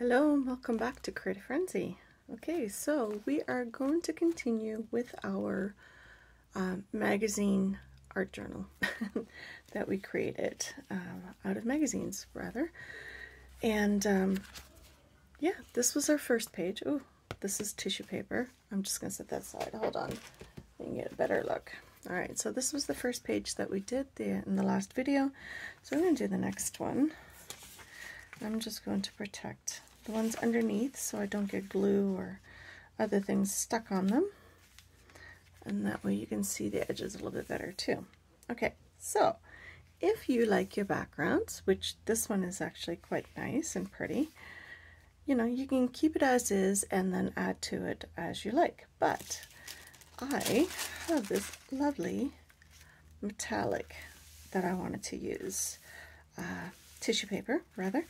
Hello and welcome back to Creative Frenzy. Okay, so we are going to continue with our magazine art journal that we created out of magazines, rather. And yeah, this was our first page. Oh, this is tissue paper. I'm just going to set that aside. Hold on. You can get a better look. Alright, so this was the first page that we did in the last video. So I'm going to do the next one. I'm just going to protect the ones underneath so I don't get glue or other things stuck on them. And that way you can see the edges a little bit better too. Okay, so if you like your backgrounds, which this one is actually quite nice and pretty, you know, you can keep it as is and then add to it as you like. But I have this lovely metallic that I wanted to use, tissue paper rather,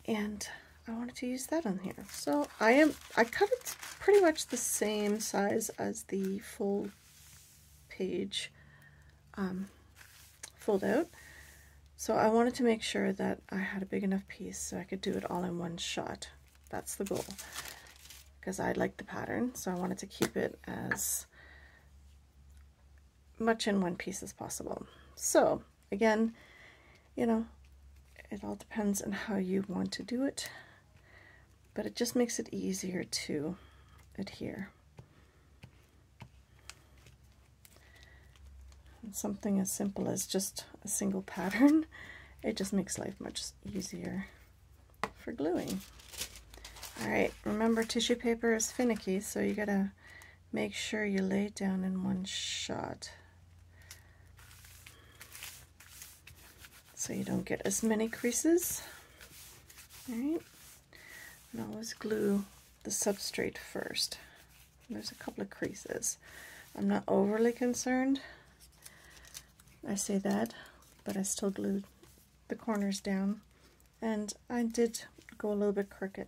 and I wanted to use that on here. So I cut it pretty much the same size as the full page fold out. So I wanted to make sure that I had a big enough piece so I could do it all in one shot. That's the goal, because I like the pattern, so I wanted to keep it as much in one piece as possible. So again, you know, it all depends on how you want to do it, but it just makes it easier to adhere. And something as simple as just a single pattern, it just makes life much easier for gluing. Alright, remember tissue paper is finicky, so you gotta make sure you lay it down in one shot so you don't get as many creases. Alright, and always glue the substrate first. There's a couple of creases. I'm not overly concerned. I say that, but I still glued the corners down, and I did go a little bit crooked.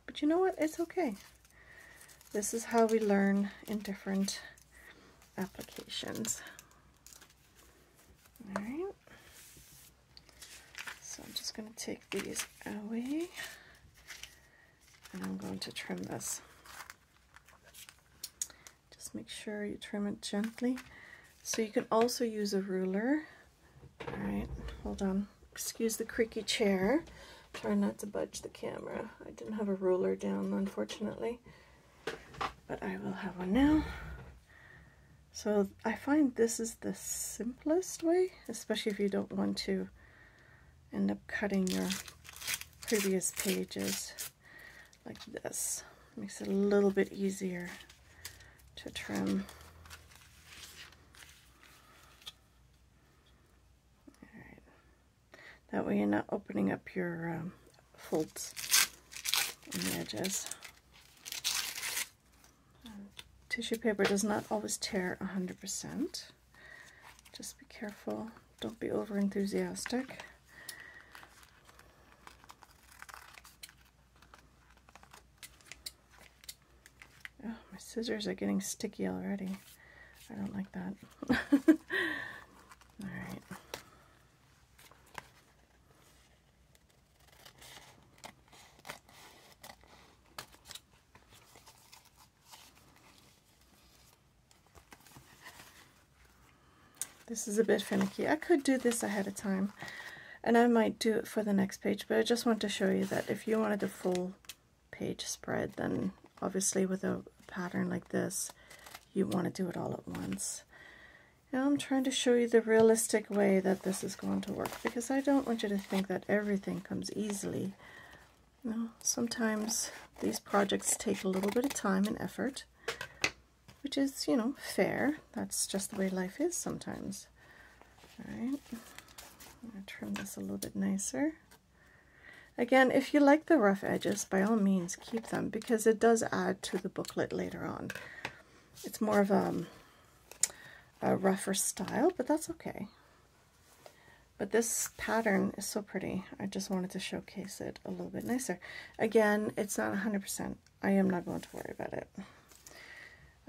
But you know what? It's okay. This is how we learn in different applications. Alright. So I'm just going to take these away, and I'm going to trim this. Just make sure you trim it gently. So you can also use a ruler. Alright, hold on. Excuse the creaky chair. Try not to budge the camera. I didn't have a ruler down, unfortunately, but I will have one now. So I find this is the simplest way, especially if you don't want to end up cutting your previous pages like this. Makes it a little bit easier to trim. Alright. That way you're not opening up your folds on the edges. Tissue paper does not always tear 100%. Just be careful. Don't be over enthusiastic. Oh, my scissors are getting sticky already. I don't like that. Alright. This is a bit finicky. I could do this ahead of time, and I might do it for the next page, but I just want to show you that if you wanted a full page spread, then obviously with a pattern like this, you want to do it all at once. Now I'm trying to show you the realistic way that this is going to work, because I don't want you to think that everything comes easily. You know, sometimes these projects take a little bit of time and effort, which is, you know, fair. That's just the way life is sometimes. Alright, I'm going to trim this a little bit nicer. Again, if you like the rough edges, by all means keep them, because it does add to the booklet later on. It's more of a rougher style, but that's okay. But this pattern is so pretty. I just wanted to showcase it a little bit nicer. Again, it's not 100%. I am not going to worry about it.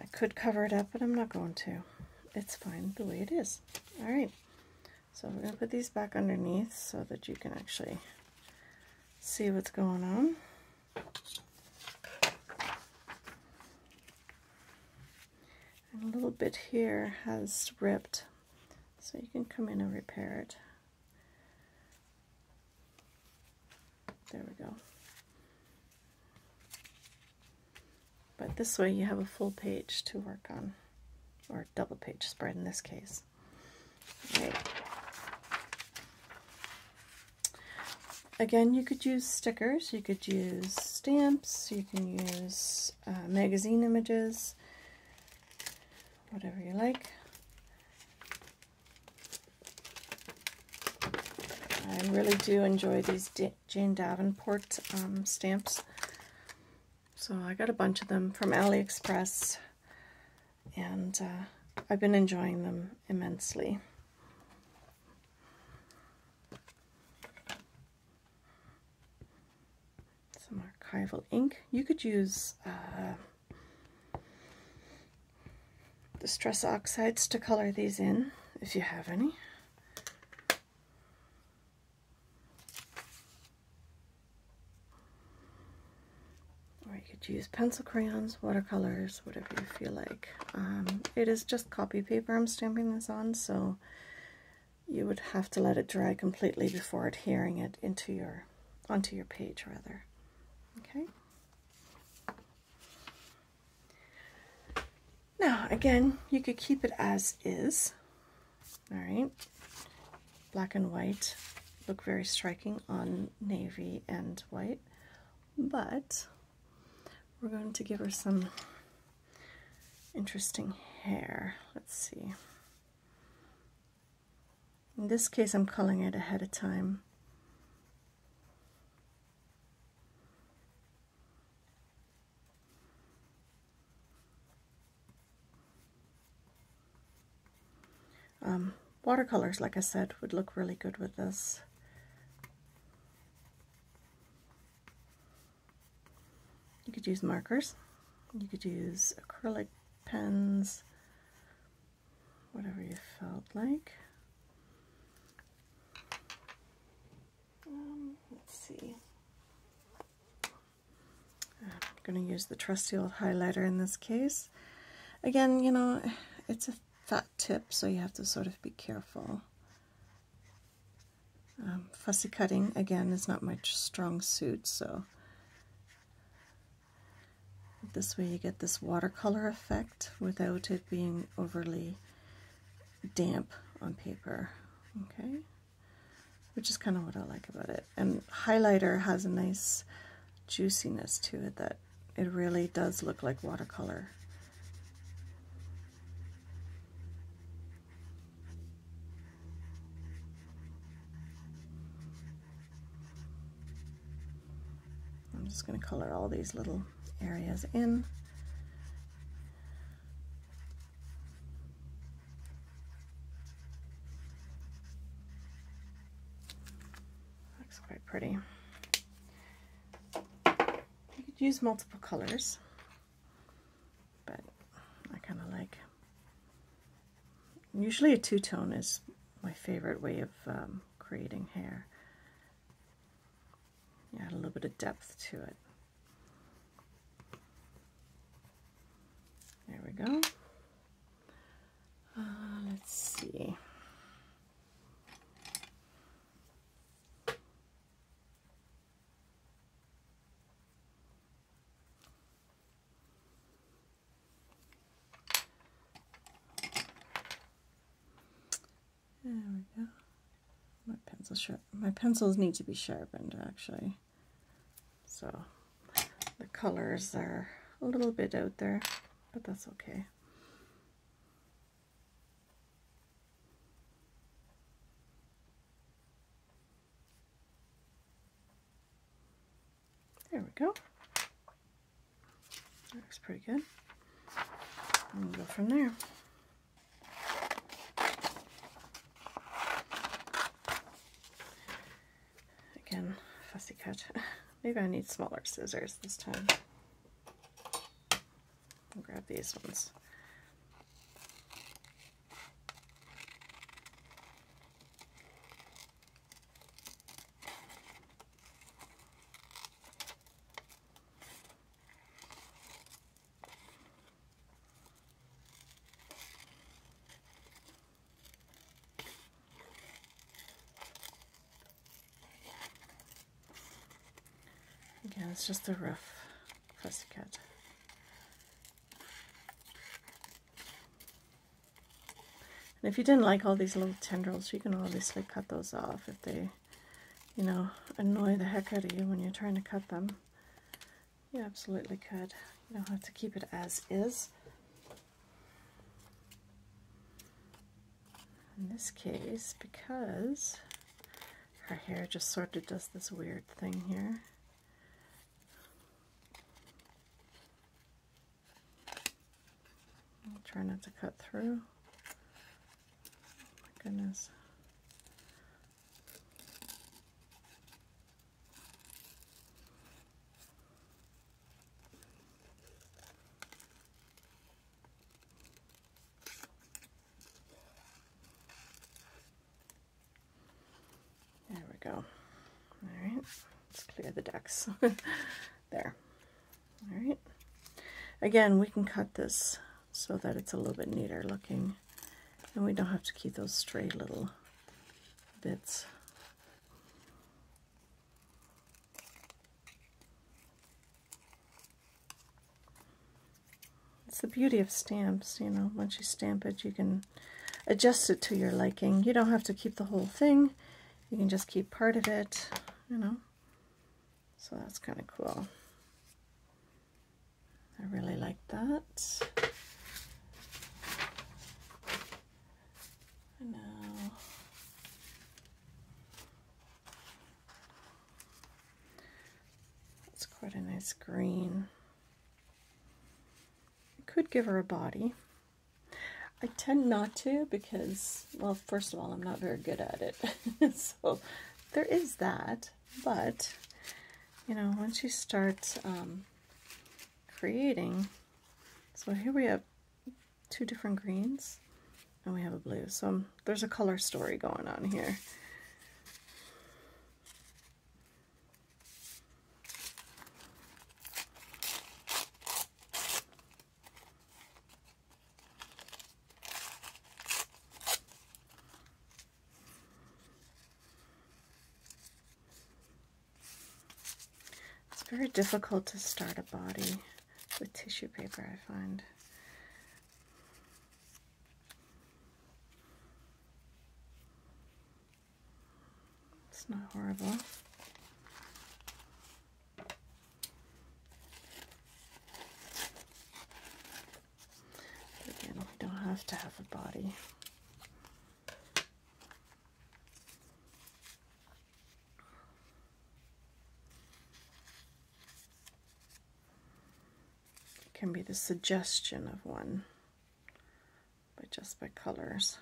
I could cover it up, but I'm not going to. It's fine the way it is. Alright, so we're going to put these back underneath so that you can actually see what's going on. And a little bit here has ripped, so you can come in and repair it. There we go. But this way you have a full page to work on, or double page spread in this case. Right. Again, you could use stickers, you could use stamps, you can use magazine images, whatever you like. I really do enjoy these Jane Davenport stamps. So I got a bunch of them from AliExpress, and I've been enjoying them immensely. Some archival ink. You could use distress oxides to color these in, if you have any. Or you could use pencil crayons, watercolors, whatever you feel like. It is just copy paper I'm stamping this on, so you would have to let it dry completely before adhering it onto your page, rather. Okay. Now, again, you could keep it as is. All right. Black and white look very striking on navy and white, but we're going to give her some interesting hair. Let's see. In this case, I'm coloring it ahead of time. Watercolors, like I said, would look really good with this. You could use markers, you could use acrylic pens, whatever you felt like. Let's see. I'm going to use the trusty old highlighter in this case. Again, you know, it's a fat tip, so you have to sort of be careful. Fussy cutting, again, is not my strong suit, so this way you get this watercolor effect without it being overly damp on paper, okay? Which is kind of what I like about it. And highlighter has a nice juiciness to it that it really does look like watercolor. I'm just going to color all these little areas in. Looks quite pretty. You could use multiple colors, but I kind of like, usually a two-tone is my favorite way of creating hair. Add a little bit of depth to it. There we go. Let's see. There we go. My pencils need to be sharpened, actually. So the colors are a little bit out there, but that's okay. There we go. That looks pretty good. And we'll go from there. Again, fussy cut. Maybe I need smaller scissors this time. I'll grab these ones. Yeah, it's just a rough fussy cut. And if you didn't like all these little tendrils, you can obviously cut those off if they, you know, annoy the heck out of you when you're trying to cut them. You absolutely could. You don't have to keep it as is. In this case, because her hair just sort of does this weird thing here. I'll try not to cut through. Oh my goodness. There we go. All right, let's clear the decks. There. All right. Again, we can cut this so that it's a little bit neater looking, and we don't have to keep those stray little bits. It's the beauty of stamps, you know, once you stamp it, you can adjust it to your liking. You don't have to keep the whole thing. You can just keep part of it, you know. So that's kind of cool. I really like that. And now it's quite a nice green. I could give her a body. I tend not to because, well, first of all, I'm not very good at it. So there is that. But, you know, once you start creating, so here we have two different greens and we have a blue. So there's a color story going on here. Very difficult to start a body with tissue paper, I find. It's not horrible. Again, we don't have to have a body. Can be the suggestion of one, but just by colors.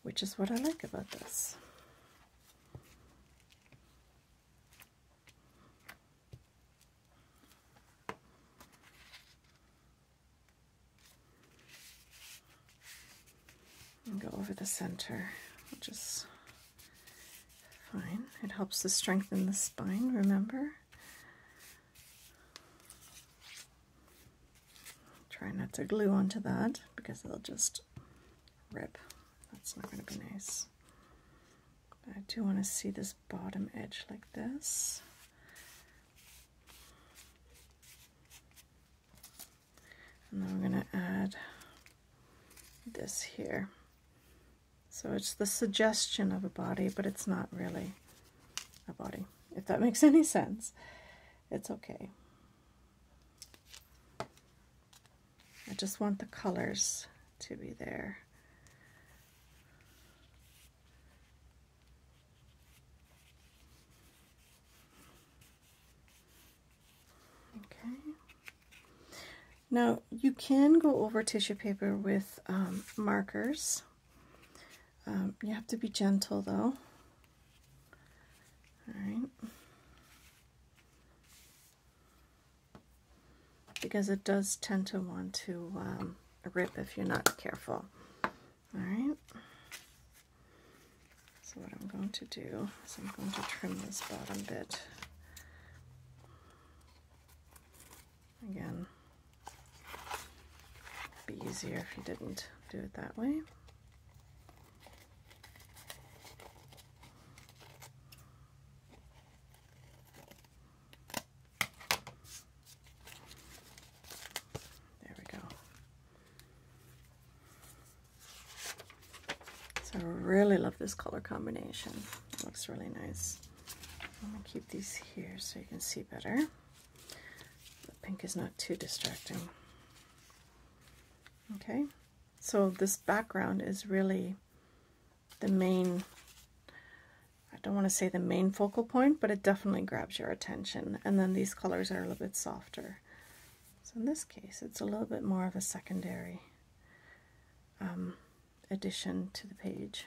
Which is what I like about this. And go over the center, which is fine. It helps to strengthen the spine, remember? Try not to glue onto that because it'll just rip. That's not going to be nice. But I do want to see this bottom edge like this. And then I'm going to add this here. So it's the suggestion of a body, but it's not really a body, if that makes any sense. It's okay. I just want the colors to be there. Okay. Now you can go over tissue paper with markers. You have to be gentle though. All right. Because it does tend to want to rip if you're not careful. All right. So what I'm going to do is I'm going to trim this bottom bit. Again, it'd be easier if you didn't do it that way. So I really love this color combination. It looks really nice. I'm going to keep these here so you can see better. The pink is not too distracting. Okay, so this background is really the main, I don't want to say the main focal point, but it definitely grabs your attention. And then these colors are a little bit softer. So in this case, it's a little bit more of a secondary addition to the page.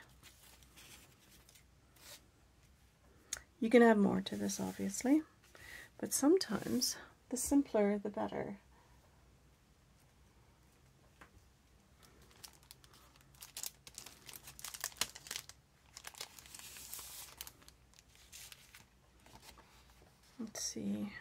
You can add more to this, obviously, but sometimes the simpler the better. Let's see.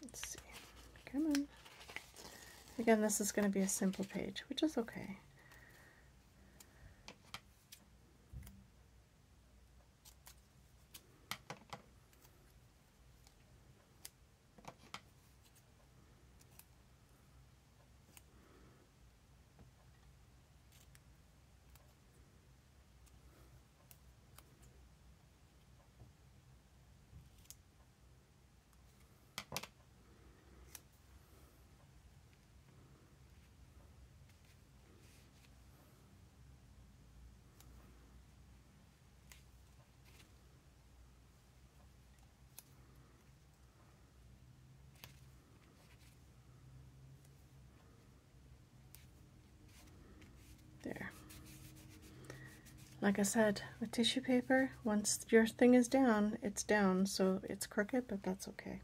Let's see. Come on. Again, this is going to be a simple page, which is okay. There. Like I said, with tissue paper, once your thing is down, it's down, so it's crooked, but that's okay.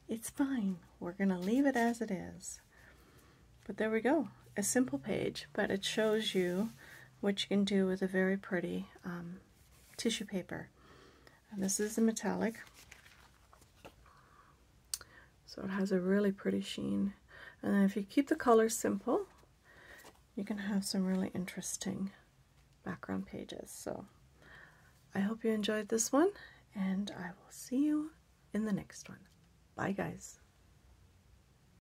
It's fine. We're going to leave it as it is. But there we go. A simple page, but it shows you what you can do with a very pretty tissue paper. And this is a metallic, so it has a really pretty sheen. And then if you keep the colors simple, you can have some really interesting background pages. So I hope you enjoyed this one, and I will see you in the next one. Bye, guys.